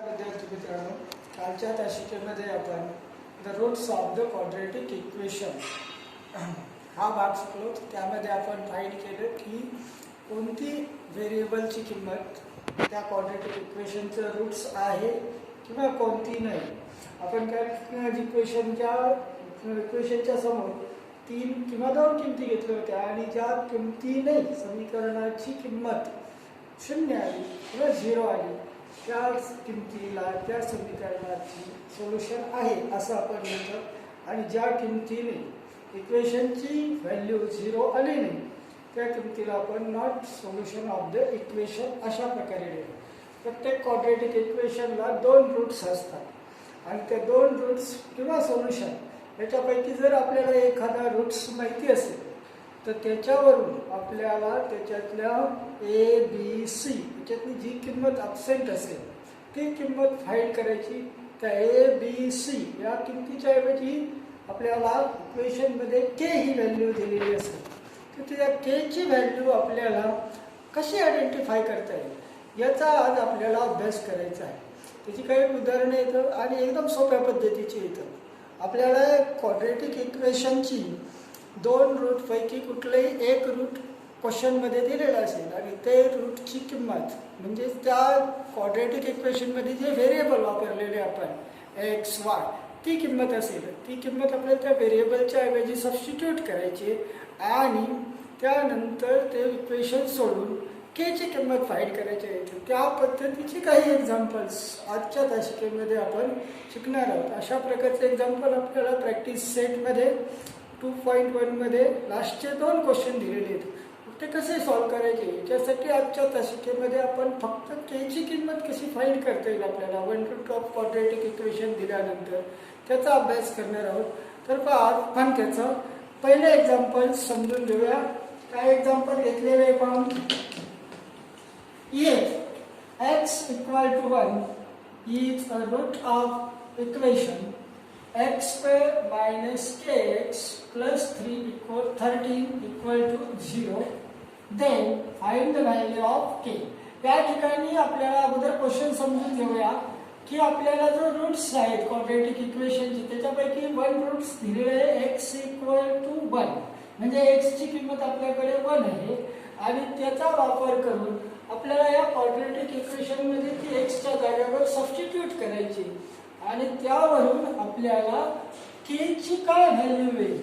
विद्यार्थी मित्रांनो, कालच्या तासिकेमध्ये आपण the roots of the quadratic equation हा भाग शिकलो. त्यामध्ये आपण फाइंड केलं की कोणती व्हेरिएबलची किंमत त्या क्वाड्रेटिक इक्वेशनचं रूट्स आहे किंवा कोणती नाही. आपण काय इक्वेशनच्या समोर 3 किंवा 2 किमती घेतल्या होत्या आणि ज्या किमतीने समीकरणाची किंमत 0 आली किंवा 0 आली त्या किमतीला त्या समीकरणाची सोल्युशन आहे असं आपण म्हणतो. आणि ज्या किमतीने इक्वेशनची व्हॅल्यू 0 आली नाही त्या किमतीला आपण not solution of the equation अशा प्रकारे लिहितो. प्रत्येक क्वाड्रेटिक इक्वेशनला 2 रूट्स असतात आणि त्या 2 रूट्स किंवा सोल्युशन याच्यापैकी जर आपल्याला एखादा रूट्स माहिती असेल तर त्याच्यावरून आपल्याला त्याच्यातल्या ए बी सी याच्यातली जी किंमत ॲब्सेंट असेल ती किंमत फाइंड करायची. त्या ए बी सी या किमतीच्या ऐवजी आपल्याला इक्वेशनमध्ये के ही व्हॅल्यू दिलेली असेल तर त्या केची व्हॅल्यू आपल्याला कशी आयडेंटिफाय करता येईल याचा आज आपल्याला अभ्यास करायचा आहे. त्याची काही उदाहरणं येतं आणि एकदम सोप्या पद्धतीची येतं. आपल्याला क्वाड्रेटिक इक्वेशनची 2 रूटपैकी कुठलंही एक रूट क्वेश्चनमध्ये दिलेलं असेल आणि ते रूटची किंमत म्हणजे त्या क्वाड्रेटिक इक्वेशनमध्ये जे व्हेरिएबल वापरलेले आपण एक्स वाय ती किंमत असेल ती किंमत आपल्याला त्या व्हेरिएबलच्या ऐवजी सबस्टिट्यूट करायची आणि त्यानंतर ते इक्वेशन सोडून केची किंमत फाइंड करायची आहे. त्या पद्धतीची काही एक्झाम्पल्स आजच्या तासिकेमध्ये आपण शिकणार आहोत. अशा प्रकारचे एक्झाम्पल आपल्याला प्रॅक्टिस सेटमध्ये 2.1 मध्ये लास्टचे 2 क्वेश्चन दिलेले आहेत. ते कसे सॉल्व करायचे याच्यासाठी आजच्या तासिकेमध्ये आपण फक्त केची किंमत कशी फाइंड करता येईल आपल्याला 1 रूट ऑफ क्वाड्रेटिक इक्वेशन दिल्यानंतर त्याचा अभ्यास करणार आहोत. तर आपण त्याचं पहिले एक्झाम्पल समजून घेऊया. काय एक्झाम्पल घेतलेले आहे पाहून. If x equal to 1 is a root of equation x square minus kx plus 13 equal to 0, then find the value of k. या ठिकाणी आपल्याला अगोदर क्वेश्चन समजून घेऊया की आपल्याला जो रूट्स आहेत क्वाड्रेटिक इक्वेशनचे त्याच्यापैकी 1 रूट्स दिलेले आहे x equal to 1 म्हणजे x ची किंमत आपल्याकडे 1 आहे आणि त्याचा वापर करून आपल्याला या क्वाड्रेटिक इक्वेशन मध्ये ती x च्या जागेवर सबस्टिट्यूट करायची आणि त्यावरून आपल्याला k ची काय व्हॅल्यू येईल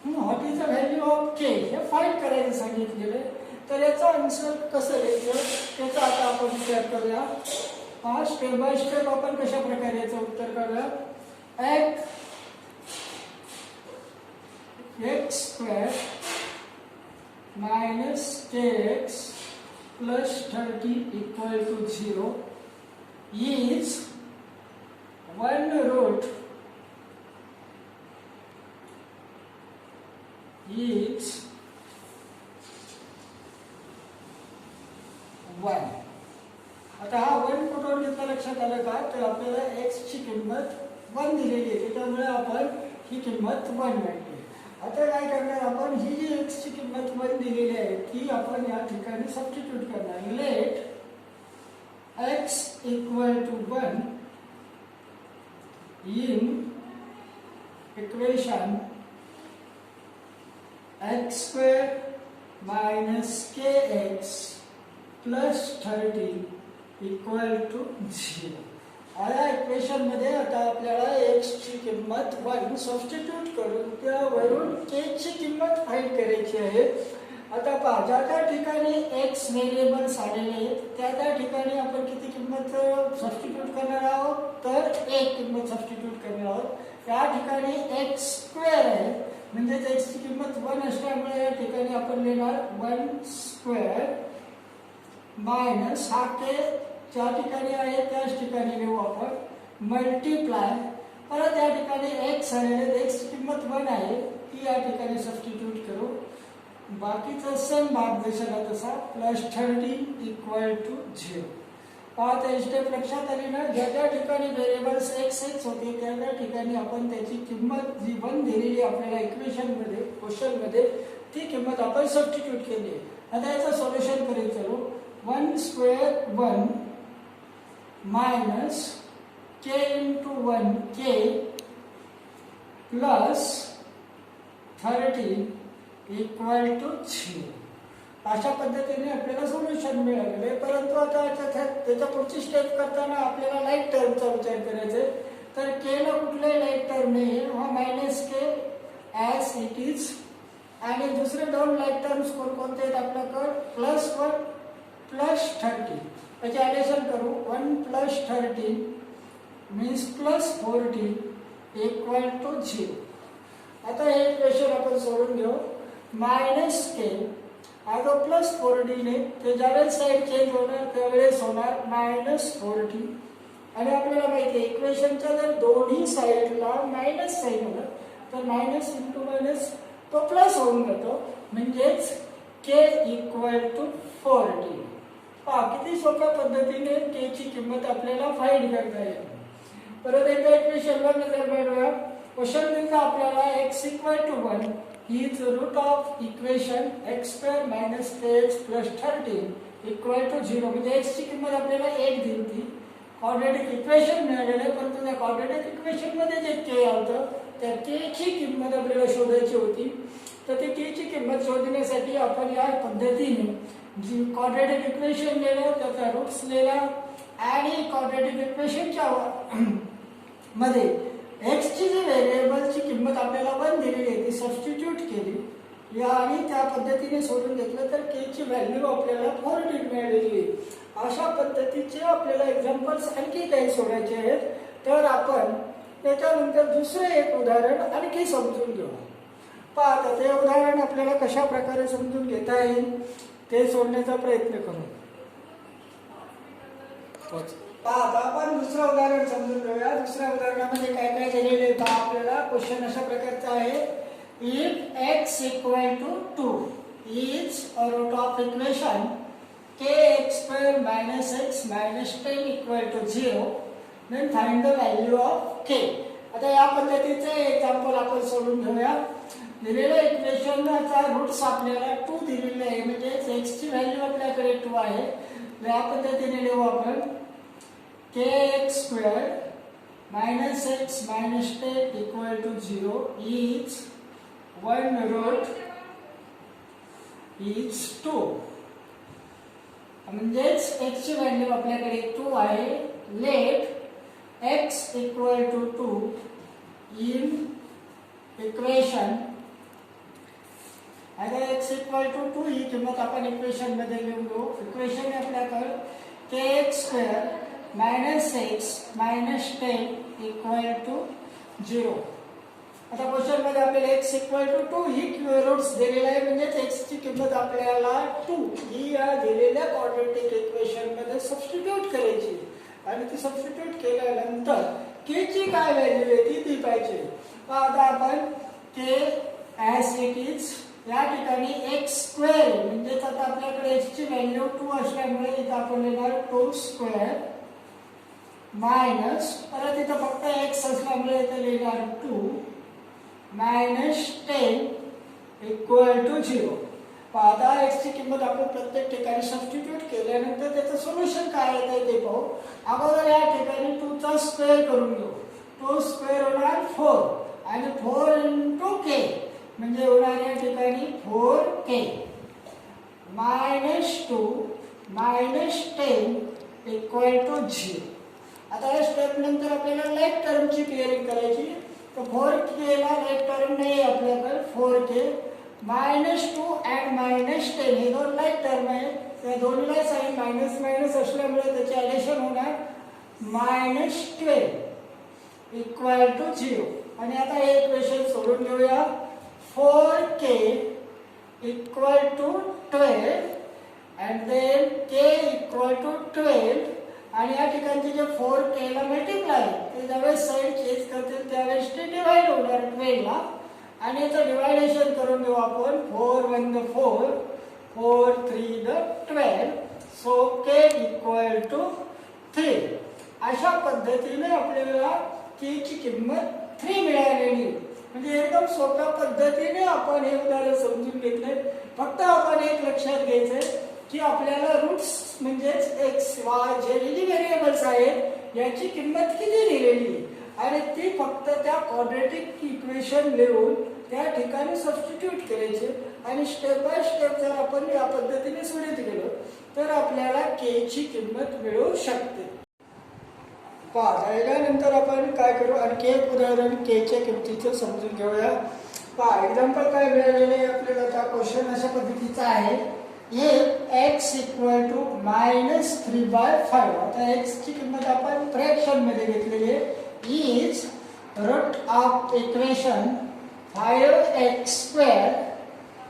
what is the value of k हे फाइंड करायचं सांगितलेलं आहे. तर याचा आन्सर कसं द्यायचं त्याचा आता आपण विचार करूया. स्टेप बाय स्टेप आपण कशा प्रकारे याचं उत्तर काढूया. x square minus kx plus 30 equal to 0 is 1 root is 1. आता हा 1 कुठून घेतला लक्षात आलं का तर आपल्याला x ची किंमत 1 दिलेली आहे त्यामुळे आपण ही किंमत 1 मांडली. आता काय करणार आपण ही जी x ची किंमत 1 दिलेली आहे ती आपण या ठिकाणी सबस्टिट्यूट करणार. Let x equal to 1 in equation x square minus kx plus 30 equal to 0. या इक्वेशन मध्ये आता आपल्याला x ची किंमत 1 सबस्टिट्यूट करून त्यावरून k ची किंमत फाइंड करायची आहे. आता पहा ज्या त्या ठिकाणी x व्हेरिएबल्स आलेले आहेत त्या ठिकाणी आपण किती किंमत सबस्टिट्यूट करणार आहोत तर 1 किंमत सबस्टिट्यूट करणार आहोत. या ठिकाणी x स्क्वेअर आहे म्हणजे x ची किंमत 1 असल्यामुळे या ठिकाणी आपण लिहिणार 1 स्क्वेअर मायनस हा k ज्या ठिकाणी आहे त्याच ठिकाणी लिहू आपण मल्टिप्लाय परत या ठिकाणी x आलेले x ची किंमत 1 आहे ती या ठिकाणी सबस्टिट्यूट करू. बाकीचा सेम भाग दिसला तसा प्लस 30 इक्वल टू 0. पाहता स्टेप लक्षात आली ना. ज्या ज्या ठिकाणी व्हेरिएबल्स x होते त्या ठिकाणी आपण त्याची किंमत जी 1 दिलेली आपल्याला इक्वेशन मध्ये क्वेश्चन मध्ये ती किंमत आपण सबस्टिट्यूट केली. आता याचं सोल्युशन करेल चलो. 1 square 1 minus k into 1 k plus 13 equal to 0. अशा पद्धतीने आपल्याला सोल्युशन मिळालेलं आहे. परंतु आता त्याच्या पुढची स्टेप करताना आपल्याला लाईक टर्मचा विचार करायचा आहे. तर के ला कुठलाही लाईक टर्म नाही आहे, हा minus K as it is. आणि दुसरे दोन लाईक टर्म्स कोणकोणते आहेत आपल्याकडे, +1 प्लस 30. त्याचे ॲडिशन करू. 1 प्लस 13 मीन्स +14 इक्वल टू 0. आता हे इक्वेशन आपण सोडून घेऊ. मायनस के आता +14 आहे, ते ज्यावेळेस साईड चेंज होणार त्यावेळेस होणार -14. आणि आपल्याला माहिती आहे इक्वेशनच्या जर दोन्ही साईडला मायनस साईन आलं तर मायनस इंटू मायनस तो प्लस होऊन जातो. म्हणजेच के इक्वल टू 14. पहा किती सोप्या पद्धतीने के ची किंमत आपल्याला फाइंड करता येईल. परत एकदा इक्वेशनवर नजर मारूया. क्वेश्चन दिला आपल्याला x equal to 1 is root of equation x² minus kx plus 13 equal to 0. म्हणजे x ची किंमत आपल्याला 1 दिली होती. क्वाड्रॅटिक इक्वेशन मिळालेलं, परंतु त्या क्वाड्रॅटिक इक्वेशन मध्ये जे k आलं त्या k ची किंमत आपल्याला शोधायची होती. तर ते k ची किंमत शोधण्यासाठी आपण या पद्धतीने जी क्वाड्रॅटिक इक्वेशन लिहिलं त्याचा रूट्स लिहिला आणि क्वाड्रॅटिक इक्वेशनच्या मध्ये x ची जी व्हेरिएबलची किंमत आपल्याला 1 दिलेली आहे ती सबस्टिट्यूट केली या आणि त्या पद्धतीने सोडून घेतलं तर k ची व्हॅल्यू आपल्याला 14 मिळालेली आहे. अशा पद्धतीचे आपल्याला एक्झाम्पल्स आणखी काही सोडायचे आहेत. तर आपण त्याच्यानंतर दुसरे एक उदाहरण आणखी समजून घेऊ. पहा ते उदाहरण आपल्याला कशा प्रकारे समजून घेता येईल ते सोडण्याचा प्रयत्न करू. आता आपण दुसरं उदाहरण समजून घेऊया. दुसऱ्या उदाहरणामध्ये काय काय दिलेले आहे आपल्याला. क्वेश्चन अशा प्रकारचा आहे. If x equal to 2 is a root of equation kx² minus x minus 10 equal to 0 then find the value of k. आता या पद्धतीचे एक्झाम्पल आपण सोडून घेऊया. दिलेल्या इक्वेशनचा रूट्स आपल्याला 2 दिलेले आहे, म्हणजे x ची व्हॅल्यू आपल्याकडे 2 आहे. या पद्धतीने लिहू आपण kx² minus x minus 10 equal to 0 is 1 root is 2. म्हणजेच x ची व्हॅल्यू आपल्याकडे 2 आहे. Let x equal to 2 in equation. आता x इक्वल टू 2 ही किंमत आपण इक्वेशन मध्ये लिहून घेऊ. इक्वेशन आपल्याकडे kx² minus x minus 10 equal to 0. आता क्वेश्चन मध्ये आपल्याला x इक्वल टू 2 ही रूट्स दिलेला आहे, म्हणजे x ची किंमत आपल्याला 2 ही या दिलेल्या क्वाड्रॅटिक इक्वेशन मध्ये सबस्टिट्यूट करायची आणि ती सबस्टिट्यूट केल्यानंतर k ची काय व्हॅल्यू आहे ती पाहिजे. आता आपण k ॲज इट इज या ठिकाणी x² म्हणजे आता आपल्याकडे x ची व्हॅल्यू 2 असल्यामुळे इथे आपण लिहिणार 2² मायनस परत इथं फक्त x असल्यामुळे इथे लिहिणार 2 मायनस 10 इक्वल टू 0. आता x ची किंमत आपण प्रत्येक ठिकाणी सबस्टिट्यूट केल्यानंतर त्याचं सोल्युशन काय येतं ते पाहू. अगोदर या ठिकाणी 2 चा स्क्वेअर करून घेऊ. 2 स्क्वेअर होणार 4 आणि 4 इंटू k म्हणजे होणार या ठिकाणी 4k minus 2 minus 10 equal to 0. आता या स्टेप नंतर आपल्याला लाईक टर्मची क्लिअरिंग करायची. तर 4k ला लाईक टर्म नाही आपल्याकडे 4k -2 and -10 हे दोन लाईक टर्म आहे. त्या दोन्हीला साइन मायनस मायनस असल्यामुळे त्याचे ॲडिशन होणार -12 इक्वल टू 0. आणि आता हे इक्वेशन सोडून घेऊया. 4k equal to 12 and then k equal to 12 आणि या ठिकाणचे जे 4k ला मल्टिप्लाय ते ज्यावेळेस साईड चेंज करतील त्यावेळेस ते डिवाइड होणार 12 ला आणि याचं डिवायडेशन करून घेऊ आपण. 4 1 4 4 3 12 सो k इक्वल टू 3. अशा पद्धतीने आपल्याला k ची किंमत 3 मिळालेली. म्हणजे एकदम सोप्या पद्धतीने आपण हे उदाहरण समजून घेतले. फक्त आपण एक लक्षात घ्यायचंय की आपल्याला रूट्स म्हणजेच एक्स वाय जे व्हेरिएबल्स आहेत याची किंमत किती दिलेली आहे आणि ती फक्त त्या क्वाड्रॅटिक इक्वेशन लिहून त्या ठिकाणी सबस्टिट्यूट करायचे आणि स्टेप बाय स्टेप जर आपण या पद्धतीने सोडत गेलो तर आपल्याला के ची किंमत मिळू शकते. पहा यानंतर आपण काय करू आणखी एक उदाहरण के च्या किमतीचं समजून घेऊया. पहा एक्झाम्पल काय मिळालेले आपल्याला त्या क्वेश्चन अशा पद्धतीचा आहे x = -3/5. आता x ची किंमत आपण फ्रॅक्शन मध्ये घेतलेली आहे is root of equation 5x²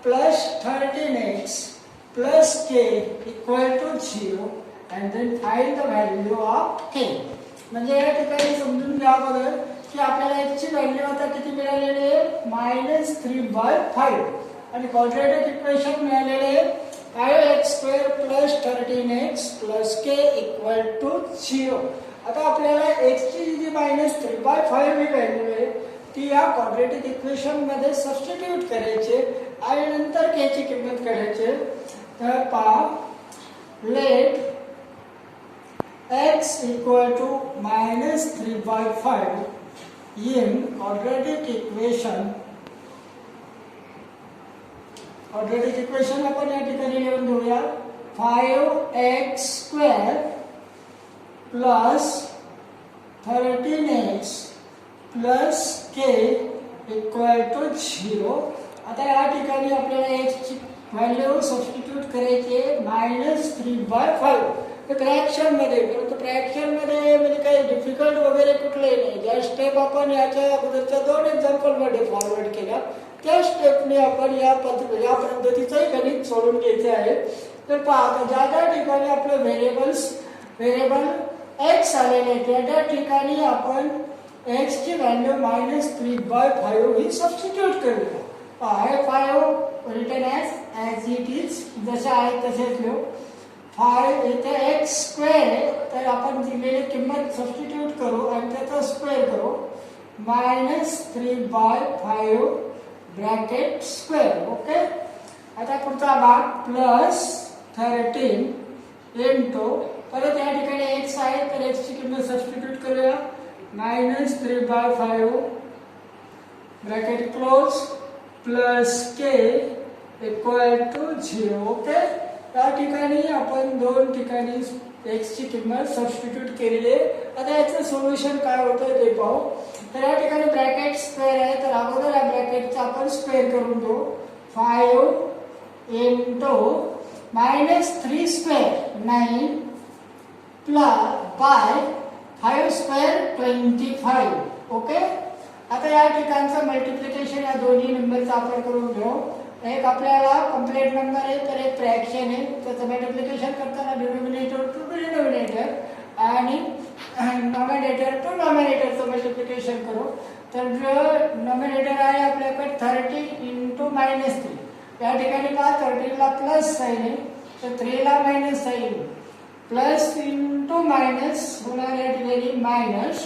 + 13x + k = 0 and then find the value of k. म्हणजे या ठिकाणी समजून घ्या बघा की आपल्याला x ची व्हॅल्यू आता किती मिळालेली आहे -3/5 आणि क्वाड्रॅटिक इक्वेशन मिळालेले आहे 5x² + 13x + k = 0. आता आपल्याला x ची जी -3/5 ही व्हॅल्यू आहे ती या क्वाड्रॅटिक इक्वेशन मध्ये सबस्टिट्यूट करायचे आणि नंतर k ची किंमत काढायची. तर पहा late x = -3/5 in quadratic equation आपण या ठिकाणी लिहून घेऊया 5x² + 13x + k = 0. आता या ठिकाणी आपल्याला x ची व्हॅल्यू सबस्टिट्यूट करायची -3/5 फ्रॅक्शन मध्ये. परंतु फ्रॅक्शन मध्ये म्हणजे काही डिफिकल्ट वगैरे कुठलंही नाही. ज्या स्टेप आपण याच्या अगोदरच्या 2 एक्झाम्पल मध्ये फॉरवर्ड केला त्या स्टेपने आपण या पद्धतीचंही गणित सोडून घ्यायचे आहे. तर पहा ज्या ज्या ठिकाणी आपलं व्हेरिएबल x आलेले आहे त्या ठिकाणी आपण x ची व्हॅल्यू -3/5 ही सबस्टिट्यूट करूया. पहा 5 रिटन ॲज इट इज जसे आहे तसेच लिहू. 5 इथे x² आहे तर आपण दिलेली किंमत सबस्टिट्यूट करू आणि त्याचा स्क्वेअर करू -3/5 ब्रॅकेट स्क्वेअर. ओके. आता पुढचा भाग +13 इंटू परत या ठिकाणी x आहे तर x ची किंमत सबस्टिट्यूट करूया -3/5 ब्रॅकेट क्लोज + k = 0. ओके. या ठिकाणी आपण 2 ठिकाणी x ची किंमत सबस्टिट्यूट केलेली आहे. आता याचं सोल्युशन काय होतं ते पाहू. तर या ठिकाणी ब्रॅकेट स्क्वेअर आहे तर अगोदर या ब्रॅकेटचा आपण स्क्वेअर करून घेऊ 5 इंटू -3² 9 बाय 5² 25. ओके. आता या ठिकाणचं मल्टिप्लिकेशन या दोन्ही नंबरचं आपण करून घेऊ. एक आपल्याला कंप्लीट नंबर आहे तर एक फ्रॅक्शन आहे त्याचं मल्टिप्लिकेशन करताना डिनोमिनेटर टू डिनोमिनेटर आणि नॉमिनेटर टू नॉमिनेटरचं मल्टिप्लिकेशन करू. तर जो नॉमिनेटर आहे आपल्याकडे 30 इंटू -3. या ठिकाणी पहा 30 ला प्लस साईन आहे तर 3 ला minus sign plus into minus होणार या ठिकाणी minus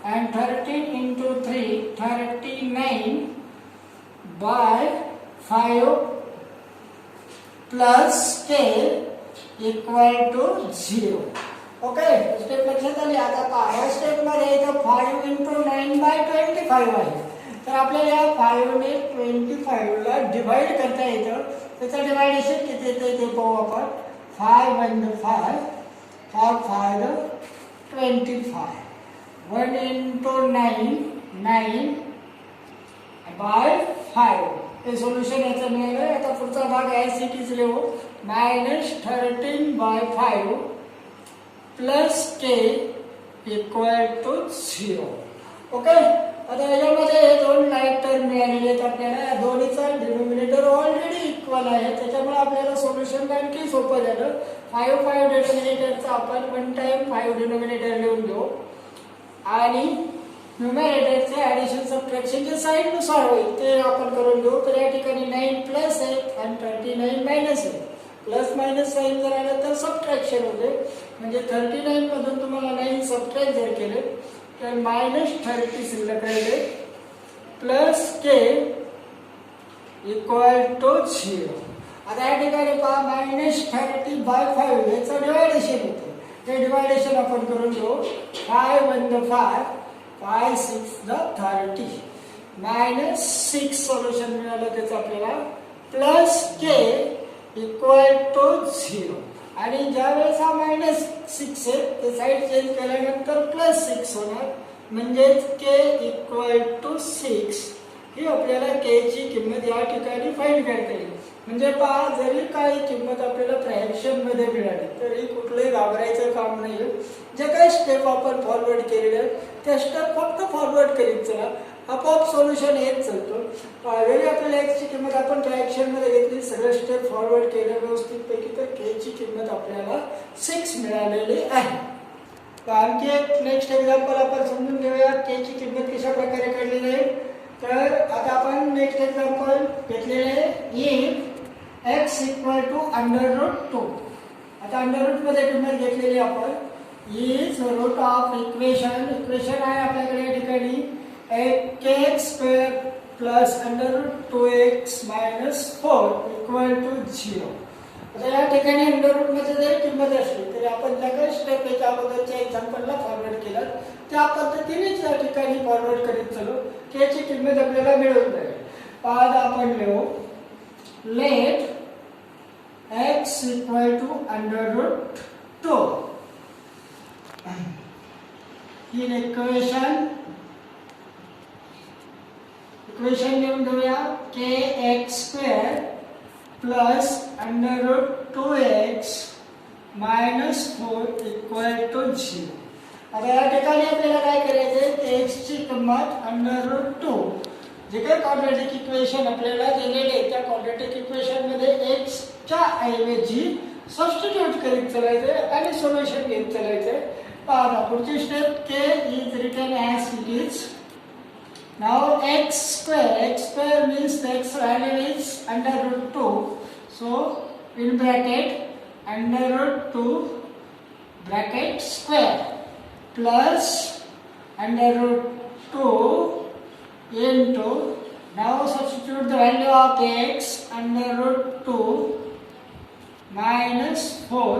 and 13 into 3 39 by 5 plus k equal to 0. Okay. Step लक्षात आली. आता पहा स्टेप मध्ये इथं 5 into 9 by 25 आहे तर आपल्याला या 5 ने 25 ला डिवाइड करता येतं. त्याचं डिवायडेशन किती येतं ते पाहू आपण. 5 and 5 5 25 1 into 9 9 by 5. हे सोल्युशन याचं मिळालं. आता पुढचा भाग ॲज इट इज लिहू -13 by 5 plus k equal to 0. Okay. आता याच्यामध्ये हे 2 लाईक टर्म मिळालेले आहेत आपल्याला. या दोन्हीचा डिनोमिनेटर ऑलरेडी इक्वल आहे त्याच्यामुळे आपल्याला सोल्युशन आणखी सोपं झालं. 5 डिनोमिनेटरचा आपण 1 टाइम 5 डिनोमिनेटर लिहून घेऊ आणि न्यूमरेटरचे ॲडिशन सबट्रॅक्शनच्या साईडनुसार होईल ते आपण करून घेऊ. तर या ठिकाणी 9 प्लस आहे आणि 39 मायनस आहे. प्लस मायनस साईन जर आलं तर सबट्रॅक्शन होते. म्हणजे 39 मधून तुम्हाला 9 सबट्रॅक्ट जर केले तर -30 शिल्लक राहिले प्लस k इक्वल टू 0. आता या ठिकाणी पहा -30/5 याचं डिवायडेशन येते. ते डिवायडेशन आपण करून घेऊ. 5 1 the 5, 5 6 the 30, -6 सोल्युशन मिळालं त्याचं आपल्याला, प्लस k इक्वल टू 0. आणि ज्यावेळेस हा -6 आहे ते साईड चेंज केल्यानंतर +6 होणार, म्हणजेच k इक्वल टू 6. ही आपल्याला k ची किंमत या ठिकाणी फाइंड करता येईल. म्हणजे पहा, जरी काही किंमत आपल्याला फ्रॅक्शन मध्ये मिळाली तरी कुठलंही घाबरायचं काम नाही. जे काही स्टेप आपण फॉरवर्ड केलेले आहेत त्या स्टेप फक्त फॉरवर्ड करीत चला, आपोआप सोल्युशन येत चालतो. जरी आपल्याला x ची किंमत आपण फ्रॅक्शन मध्ये घेतली, सगळे स्टेप फॉरवर्ड केले व्यवस्थित पैकी, तर k ची किंमत आपल्याला 6 मिळालेली आहे. तर आणखी एक नेक्स्ट एक्झाम्पल आपण समजून घेऊया k ची किंमत कशा प्रकारे काढलेली आहे. तर आता आपण नेक्स्ट एक्झाम्पल घेतलेले आहे, x इक्वल टू √2. आता अंडररूट मध्ये किंमत घेतलेली आपण, इज रूट ऑफ इक्वेशन आहे आपल्याकडे या ठिकाणी kx² plus √2x - 4 equal to 0. आता या ठिकाणी अंडररूट मध्ये जरी किंमत असली तरी आपण ज्या काही स्टेप याच्या अगोदरच्या एक्झाम्पलला फॉरवर्ड केलं त्या पद्धतीनेच या ठिकाणी फॉरवर्ड करीत चलो, k ची किंमत आपल्याला मिळून जाईल. आज आपण लिहू, लेट x इक्वल टू √2. ही इक्वेशन लिहून घेऊया, kx² plus √2x - 4 equal to 0. आता या ठिकाणी आपल्याला काय करायचंय, x ची किंमत √2, जे काही क्वाड्रॅटिक इक्वेशन आपल्याला दिलेले आहे त्या क्वाड्रॅटिक इक्वेशन मध्ये x च्या ऐवजी सबस्टिट्यूट करीत चालायचे आणि सोल्युशन घेत चालायचे. पहा पुढची step, k is written as it is. Now x² means the x value is √2. So in bracket √2 bracket square plus √2 into, now substitute the value of x √2 - 4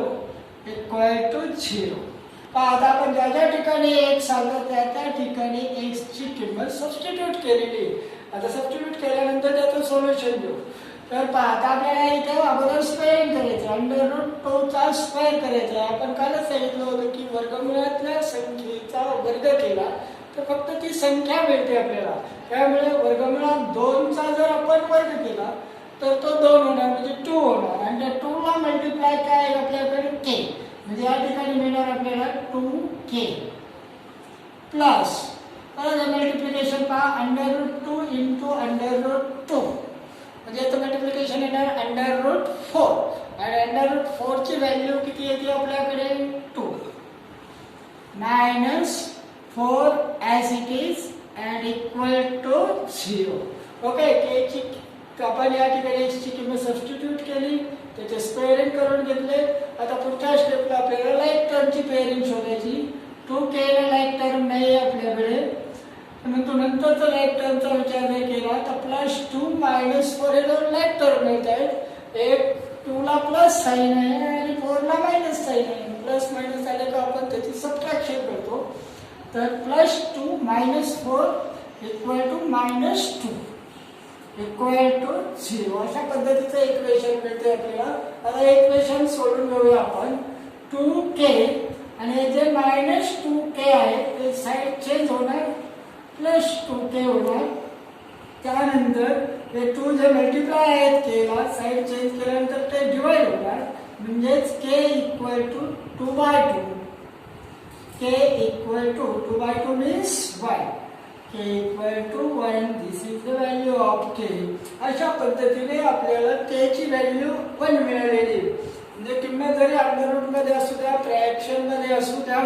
equal to 0. आता आपण ज्या ज्या ठिकाणी x आलं त्या त्या ठिकाणी x ची किंमत सबस्टिट्यूट केलेली. आता सबस्टिट्यूट केल्यानंतर त्याचं सोल्युशन देऊ. तर आता आपल्याला इथे अगोदर स्क्वेअरिंग करायचं, √2 चा स्क्वेअर करायचा. आपण कालच सांगितलं होतं की वर्गमुळातल्या संख्येचा वर्ग केला तर फक्त ती संख्या मिळते आपल्याला. त्यामुळे वर्गमुळात 2 चा जर आपण वर्ग केला तर तो 2 होणार, म्हणजे 2 होणार. आणि त्या 2 ला मल्टिप्लाय काय आहे आपल्याकडे, k. म्हणजे या ठिकाणी मिळणार आपल्याला 2k प्लस, परत मल्टिप्लिकेशन पहा, √2 into √2 म्हणजे याचं मल्टिप्लिकेशन येणार √4. आणि √4 ची व्हॅल्यू किती येते आपल्याकडे, 2 - 4 as it is and equal to 0. Okay, k ची आपण या ठिकाणी x ची किंमत सबस्टिट्यूट केली, त्याचे स्क्वेअरिंग करून घेतले. आता पुढच्या स्टेपला आपल्याला लाईक टर्मची पेअरिंग शोधायची. 2k ला लाईक टर्म नाही आपल्याकडे, परंतु नंतरचा लाईक टर्मचा विचार नाही केला तर +2 - 4 हे दोन लाईक टर्म मिळत आहेत. एक 2 ला प्लस साईन आहे आणि 4 ला मायनस साईन आहे. प्लस मायनस आले का आपण त्याची सबट्रॅक्शन करतो. तर +2 - 4 इक्वल टू -2 इक्वल टू 0. अशा पद्धतीचं इक्वेशन मिळते आपल्याला. आता इक्वेशन सोडून घेऊया आपण. 2k आणि जे -2k आहे ते साईड चेंज होणार, +2k होणार. त्यानंतर हे 2 जे मल्टिप्लाय आहेत k ला, साईड चेंज केल्यानंतर ते डिवाइड होणार, म्हणजेच k equal to 2/2. k equal to 2/2 means 1. k equal to 1. This is the value of k. अशा पद्धतीने आपल्याला k ची व्हॅल्यू 1 मिळालेली. म्हणजे किंमत जरी अंडररूट मध्ये असू द्या, फ्रॅक्शन मध्ये असू द्या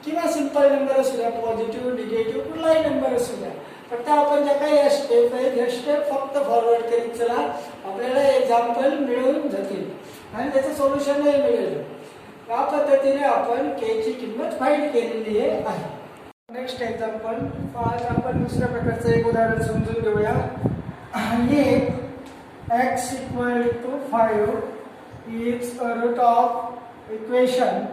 किंवा सिंपल नंबर असू द्या, पॉझिटिव्ह निगेटिव्ह कुठलाही नंबर असू द्या, फक्त आपण ज्या काही स्टेप आहेत या स्टेप फक्त फॉरवर्ड करीत चला, आपल्याला एक्झाम्पल मिळून जातील आणि त्याचं सोल्युशनही मिळेल. या पद्धतीने आपण k ची किंमत फाइंड केलेली आहे. नेक्स्ट एक्झाम्पल, आज आपण दुसऱ्या प्रकारचं एक उदाहरण समजून घेऊया. हे x equal to 5 is a root of equation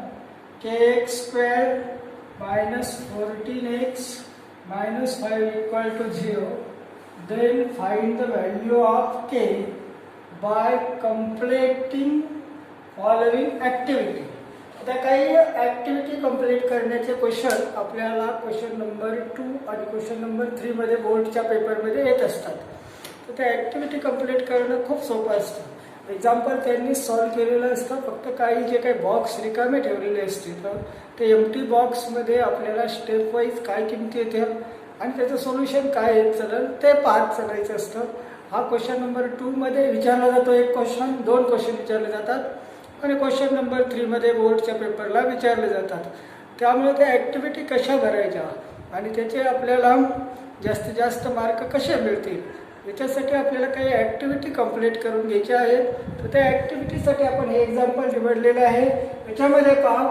kx square minus 14x minus 5 equal to 0. Then find the value of k by completing following activity. आता काही ॲक्टिव्हिटी कंप्लीट करण्याचे क्वेश्चन आपल्याला क्वेश्चन नंबर 2 आणि क्वेश्चन नंबर 3 मध्ये बोर्डच्या पेपरमध्ये येत असतात. तर त्या ॲक्टिव्हिटी कंप्लीट करणं खूप सोपं असतं. एक्झाम्पल त्यांनी सॉल्व केलेलं असतं, फक्त काही जे काही बॉक्स रिकामे ठेवलेले असतील तर ते एम्प्टी बॉक्समध्ये आपल्याला स्टेप वाईज काय किमती येत्या आणि त्याचं सोल्युशन काय आहे चलन ते पाहत चालायचं असतं. हा क्वेश्चन नंबर 2 मध्ये विचारला जातो एक क्वेश्चन, 2 क्वेश्चन विचारले जातात आणि क्वेश्चन नंबर 3 मध्ये बोर्डच्या पेपरला विचारले जातात. त्यामुळे त्या ॲक्टिव्हिटी कशा भरायच्या आणि त्याचे आपल्याला जास्तीत जास्त मार्क कसे मिळतील याच्यासाठी आपल्याला काही ॲक्टिव्हिटी कंप्लीट करून घ्यायच्या आहेत. तर त्या ॲक्टिव्हिटीसाठी आपण हे एक्झाम्पल निवडलेलं आहे. याच्यामध्ये पहा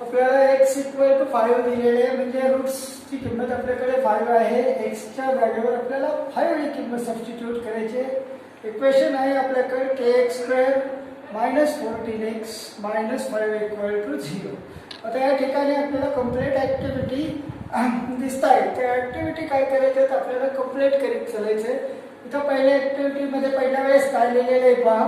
आपल्याला x इक्वल टू 5 दिलेले आहे, म्हणजे रूट्सची किंमत आपल्याकडे 5 आहे. एक्सच्या जागेवर आपल्याला 5 ही किंमत सबस्टिट्यूट करायची. इक्वेशन आहे आपल्याकडे kx square minus 14x minus 5 equal to 0. आता या ठिकाणी आपल्याला कंप्लीट ॲक्टिव्हिटी दिसत आहे. त्या ॲक्टिव्हिटी काय करायचं तर आपल्याला कंप्लीट करीत चालायचं आहे. इथं पहिल्या ॲक्टिव्हिटीमध्ये पहिल्या वेळेस काय लिहिलेलं आहे पहा,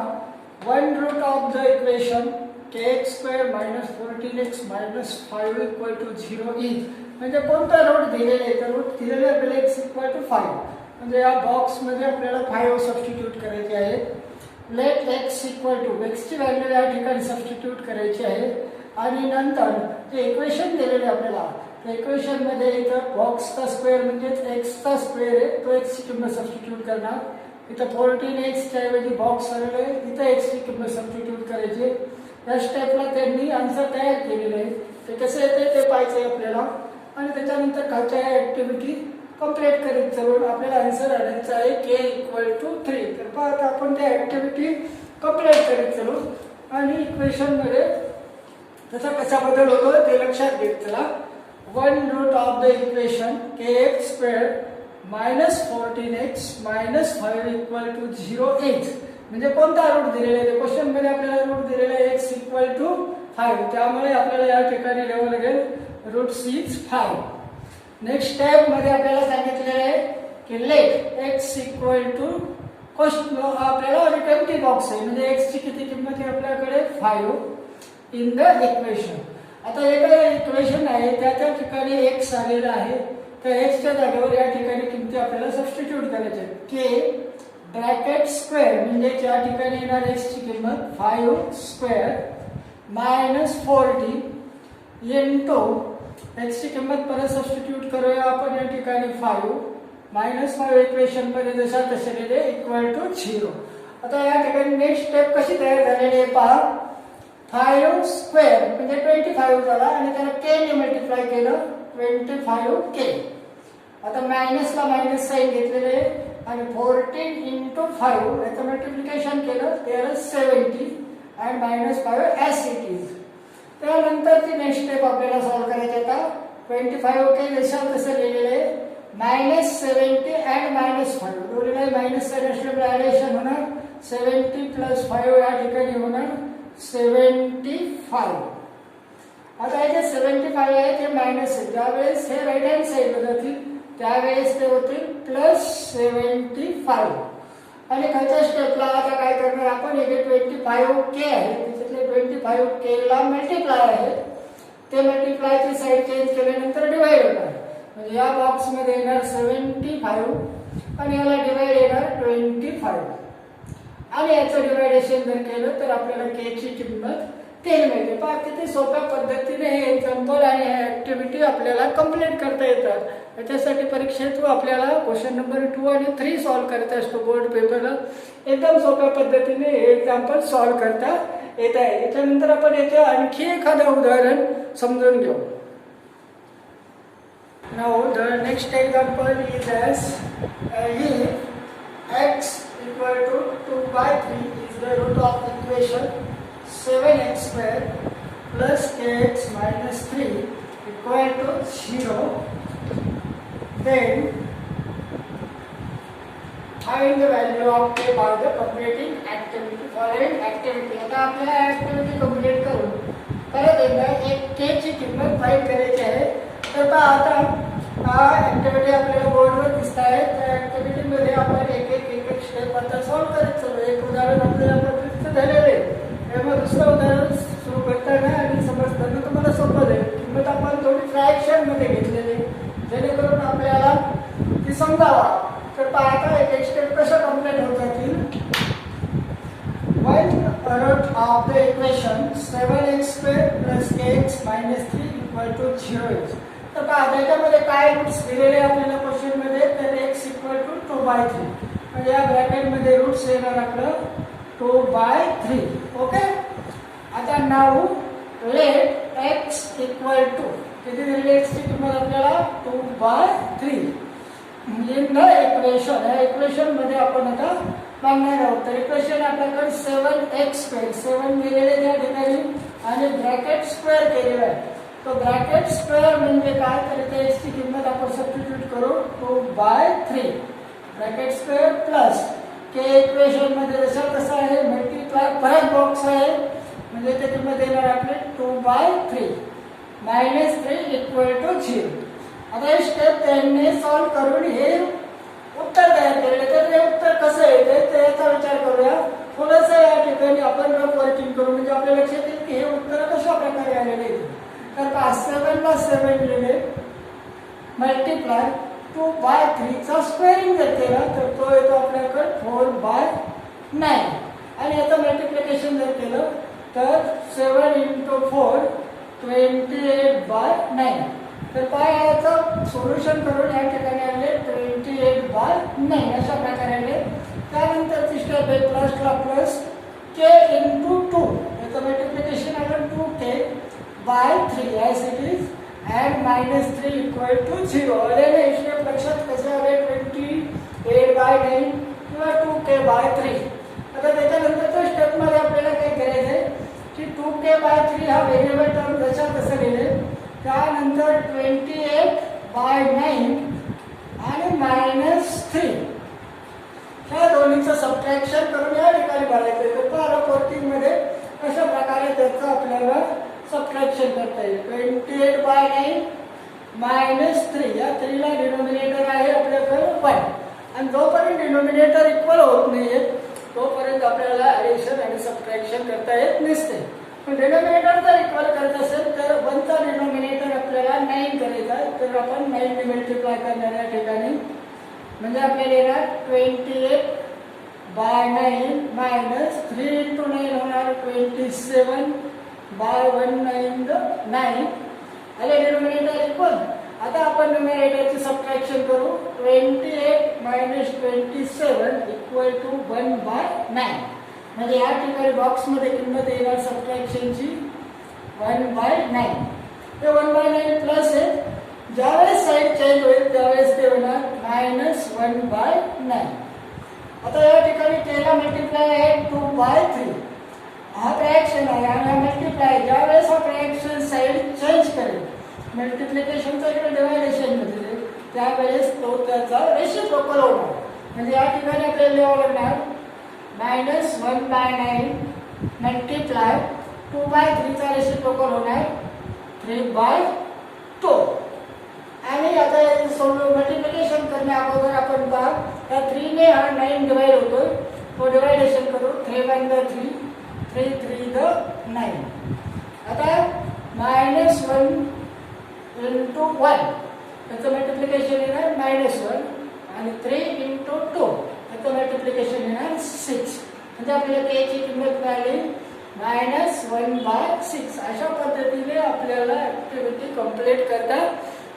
1 root of the equation kx square minus 14x minus 5 equal to 0 is, म्हणजे कोणता रूट दिलेला आहे तर रूट दिलेलं आहे आपल्याला x इक्वल टू 5, म्हणजे या बॉक्समध्ये आपल्याला 5 सबस्टिट्यूट करायचे आहे. लेट x इक्वल टू एक्सची व्हॅल्यू या ठिकाणी सबस्टिट्यूट करायची आहे आणि नंतर जे इक्वेशन दिलेले आपल्याला त्या इक्वेशनमध्ये इथं बॉक्सचा स्क्वेअर म्हणजेच एक्सचा स्क्वेअर आहे तो एक्सची किंमत सबस्टिट्यूट करणार. इथं 14xच्या ऐवजी बॉक्स आलेलं आहे, इथं एक्सची किंमत सबस्टिट्यूट करायची. या स्टेपला त्यांनी आन्सर तयार केलेलं आहे. ते कसं येते ते पाहायचं आहे आपल्याला आणि त्याच्यानंतर खालच्या ॲक्टिव्हिटी कंप्लीट करीत चालून आपल्याला आन्सर आणायचा आहे k इक्वल टू 3. तर पाहता आपण त्या ॲक्टिव्हिटी कंप्लीट करीत चालू आणि इक्वेशनमध्ये त्याचा कसा बदल होतो ते लक्षात घेत चला. 1 root of the equation kx square minus 14x minus 5 equal to 0 is, म्हणजे कोणता रूट दिलेला आहे क्वेश्चन मध्ये आपल्याला रूट दिलेला आहे x इक्वल टू 5, त्यामुळे आपल्याला या ठिकाणी लिहावं लागेल रूट इज 5. नेक्स्ट स्टेप मध्ये आपल्याला सांगितलेलं आहे की लेट x इक्वल टू आपल्याला एम्प्टी बॉक्स आहे, म्हणजे x ची किती किंमत आहे आपल्याकडे 5 इन द इक्वेशन. आता एखादं इक्वेशन आहे त्या ठिकाणी x आलेला आहे, तर x च्या जागेवर या ठिकाणी किमती आपल्याला सबस्टिट्यूट करायचे. k ब्रॅकेट स्क्वेअर म्हणजे या ठिकाणी येणार x ची किंमत 5 स्क्वेअर मायनस 40 इंटू x ची किंमत परत सबस्टिट्यूट करूया आपण या ठिकाणी 5 मायनस 5 इक्वेशन मध्ये जशा तसे लिहिले इक्वल टू 0. आता या ठिकाणी नेक्स्ट स्टेप कशी तयार झालेली आहे पहा. 5 स्क्वेअर म्हणजे 25 झाला आणि त्याला k ने मल्टिप्लाय केलं 25k. आता मायनसला मायनस साइन घेतलेले आणि 14 इंटू 5 याचं मल्टिप्लिकेशन केलं त्याला 70 आणि मायनस 5 ॲज इट इज. त्यानंतरची नेक्स्ट स्टेप आपल्याला सॉल्व करायची आता. 25k जशा तसं लिहिलेलं आहे मायनस 70 अँड मायनस 5 दोन्हीला मायनस साइन असल्यामुळे ॲडिशन होणार 70 प्लस 5 या ठिकाणी होणार 75. आता इथे 75 आहे ते मायनस आहे, ज्यावेळेस हे राईट हँड साईडला जातील त्यावेळेस ते होतील प्लस 75. आणि खालच्या स्टेपला आता काय करणार आपण, इथे 25k आहे त्याच्यातले 25k ला मल्टिप्लाय आहे, ते मल्टिप्लायची साईड चेंज केल्यानंतर डिवाइड होणार, म्हणजे या बॉक्समध्ये येणार 75 आणि याला डिवाइड येणार 25 आणि याचं डिवायडेशन जर केलं तर आपल्याला k ची किंमत 3 मिळते. पहा किती सोप्या पद्धतीने हे एक्झाम्पल आणि ॲक्टिव्हिटी आपल्याला कंप्लीट करता येतात. याच्यासाठी परीक्षेत आपल्याला क्वेश्चन नंबर 2 आणि 3 सॉल्व करता असतो बोर्ड पेपरला. एकदम सोप्या पद्धतीने हे एक्झाम्पल सॉल्व करता येत आहे. याच्यानंतर आपण याचं आणखी एखादं उदाहरण समजून घेऊ. Now the next example is as if x equal to 2 by 3 is the root of equation 7x square plus kx minus 3 equal to 0, then find the value of K by the completing activity following activity. आता आपल्याला activity complete करून परत एकदा एक के ची किंमत find करायची आहे. तर पहा आता ऍक्टिव्हिटी आपल्याला बोर्डवर दिसत आहे. त्या ऍक्टिव्हिटीमध्ये आपण एक एक स्टेप आता सॉल्व्ह करत चालू. एक उदाहरण आपल्याला पद्धतीचं झालेलं आहे. त्यामुळे दुसरं उदाहरण सुरू करताना आणि समजताना तुम्हाला सोपं जाईल. किंमत आपण थोडी फ्रॅक्शनमध्ये घेतलेली जेणेकरून आपल्याला ती समजावा. तर पाहता एक स्टेप कसं कंप्लीट होत जातील. When root of the equation 7x² plus kx minus 3 equal to 0 is. तर पहा त्याच्यामध्ये काय रूट्स दिलेले आपल्याला क्वेश्चन मध्ये. तर x equal to 2/3 म्हणजे या ब्रॅकेटमध्ये रूट्स येणार आपलं 2/3. ओके. आता now let x equal to किती दिलेली x ची किंमत आपल्याला 2/3 इन द इक्वेशन. या इक्वेशन मध्ये आपण आता मांडणार आहोत. तर इक्वेशन आपल्याकडे 7x², 7 दिलेले त्या ठिकाणी आणि ब्रॅकेट स्क्वेअर केलेला आहे. तो ब्रॅकेट स्क्वेअर म्हणजे काय. तर त्या x ची किंमत आपण सबस्टिट्यूट करू 2/3 ब्रॅकेट स्क्वेअर प्लस के इक्वेशन मध्ये जसं कसं आहे मल्टिप्लाय परत बॉक्स आहे म्हणजे ते किंमत येणार आपले 2/3 मायनस 3 इक्वल टू 0. आता हे स्टेप त्यांनी सॉल्व करून हे उत्तर तयार केले. तर हे उत्तर कसं येते तर याचा विचार करूया. थोडंसं या ठिकाणी आपण रफ वर्किंग करू म्हणजे आपल्या लक्षात येईल की हे उत्तर कशा प्रकारे आलेले आहेत. तर 7 ला 7 लिहिले मल्टिप्लाय 2/3 चा स्क्वेअरिंग जर केला तर तो येतो आपल्याकडे 4/9 आणि याचं मल्टिप्लिकेशन जर केलं तर 7 × 4 28/9. तर काय याचं सोल्युशन करून या ठिकाणी आले 28/9 अशा प्रकारे आले. त्यानंतरची स्टेप आहे प्लसला प्लस k × 2 याचं मल्टिप्लिकेशन आलं 2k/3 as it is and -3 equal to 0. आलेले स्टेप लक्षात कसे आले 28/9 किंवा 2k/3. आता त्याच्यानंतरच्या स्टेपमध्ये आपल्याला काय करायचं आहे की 2k/3 हा व्हेरिएबल टर्म जसा तसं लिहिले. त्यानंतर 28/9 आणि -3 ह्या दोन्हीचं सबट्रॅक्शन करून या ठिकाणी भरायचं. तर परत वर्किंगमध्ये अशा प्रकारे त्याचं आपल्याला सबट्रॅक्शन करता येईल. 28/9 -3 या 3 ला डिनोमिनेटर आहे आपल्याकडे 1 आणि जोपर्यंत डिनोमिनेटर इक्वल होत नाहीये तोपर्यंत आपल्याला ॲडिशन आणि सबट्रॅक्शन करता येत नसते. पण डिनोमिनेटर जर इक्वल करत असेल तर 1 चा डिनोमिनेटर आपल्याला 9 करायचा आहे. तर आपण 9 ने मल्टिप्लाय करणार या ठिकाणी म्हणजे आपल्याला येणार 28/9 -3 × 9 होणार 27/1/9 आले डिनोमिनेटर इक्वल. आता आपण न्यूमरेटरची सबट्रॅक्शन करू 28 - 27 इक्वल टू 1/9 म्हणजे या ठिकाणी बॉक्समध्ये किंमत येणार सबट्रॅक्शनची 1/9. ते 1/9 प्लस आहे. ज्यावेळेस साईड चेंज होईल त्यावेळेस ते होणार -1/9. आता या ठिकाणी केला मल्टिप्लाय आहे 2/3 हा फ्रॅक्शन आहे आणि मल्टिप्लाय ज्यावेळेस हा फ्रॅक्शन साईड चेंज करेल मल्टिप्लिकेशनचा इकडे डिव्हायडेशन मध्ये त्यावेळेस तो त्याचा रेसिप्रोकल होणार. म्हणजे या ठिकाणी आपल्याला लिहावं लागणार -1/9 मल्टिप्लाय 2/3 चा रेसिप्रोकल होणार 3/2. आणि आता मल्टिप्लिकेशन करण्या अगोदर आपण पहा त्या 3 ने हा 9 डिवाइड होतो तो डिवायडेशन करू 3 × 3 3 3 × 9. आता -1 × 1 त्याचं मल्टिप्लिकेशन येणार -1 आणि 3 × 2 त्याचं मल्टिप्लिकेशन येणार 6 म्हणजे आपल्याला के ची किंमत मिळाली -1/6. अशा पद्धतीने आपल्याला ऍक्टिव्हिटी कंप्लीट करता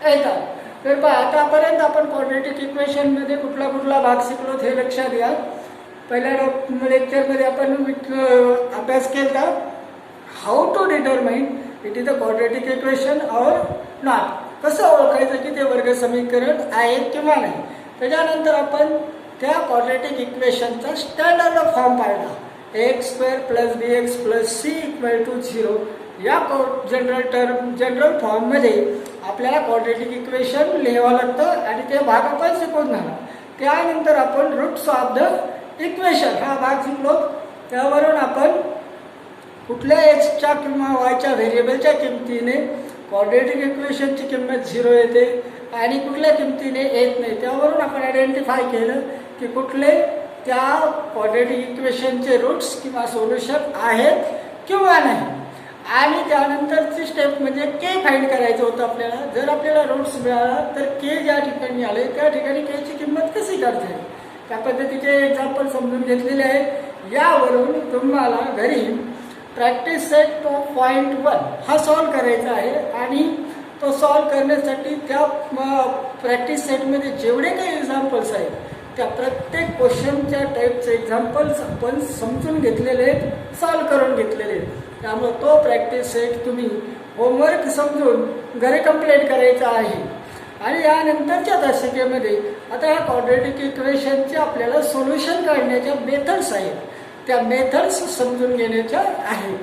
येतात. तर पहा आतापर्यंत आपण क्वाड्रॅटिक इक्वेशन मध्ये कुठला कुठला भाग शिकलो हे लक्षात घ्या. पहिल्या लेक्चरमध्ये आपण अभ्यास केला how to determine it is a quadratic equation or not. कसं ओळखायचं की ते वर्ग समीकरण आहे किंवा नाही. त्याच्यानंतर आपण त्या क्वाड्रॅटिक इक्वेशनचा स्टँडर्ड फॉर्म पाहिला x² + bx + c = 0. या जनरल फॉर्म मध्ये आपल्याला क्वाड्रॅटिक इक्वेशन लिहावं लागतं आणि ते भाग आपण शिकून झाला. त्यानंतर आपण रूट्स ऑफ द इक्वेशन हा भाग शिकलो. त्यावरून आपण कुठल्या एक्सच्या किंवा वायच्या व्हेरिएबलच्या किमतीने क्वाड्रेटिक इक्वेशनची किंमत 0 येते आणि कुठल्या किमतीने येत नाही. त्यावरून आपण आयडेंटिफाय केलं की कुठले त्या क्वाड्रेटिक इक्वेशनचे रूट्स किंवा सोल्युशन आहेत किंवा नाही. आणि त्यानंतरची स्टेप म्हणजे के फाइंड करायचं होतं आपल्याला. जर आपल्याला रूट्स मिळाला तर के ज्या ठिकाणी आले त्या ठिकाणी केची किंमत कशी करता येईल त्या पद्धतीचे एक्झाम्पल समजून घेतलेले आहेत. यावरून तुम्हाला घरी प्रॅक्टिस सेट 2.1 हा सॉल्व करायचा आहे आणि तो सॉल्व करण्यासाठी त्या प्रॅक्टिस सेटमध्ये जेवढे काही एक्झाम्पल्स आहेत त्या प्रत्येक क्वेश्चनच्या टाईपचे एक्झाम्पल्स आपण समजून घेतलेले आहेत, सॉल्व करून घेतलेले आहेत. त्यामुळे तो प्रॅक्टिस सेट तुम्ही होमवर्क समजून घरी कंप्लीट करायचा आहे. आणि यानंतरच्या दशकेमध्ये आता ह्या क्वाड्रेटिक इक्वेशनचे आपल्याला सोल्युशन काढण्याच्या मेथड्स आहेत, त्या मेथड्स समजून घेण्याच्या आहेत.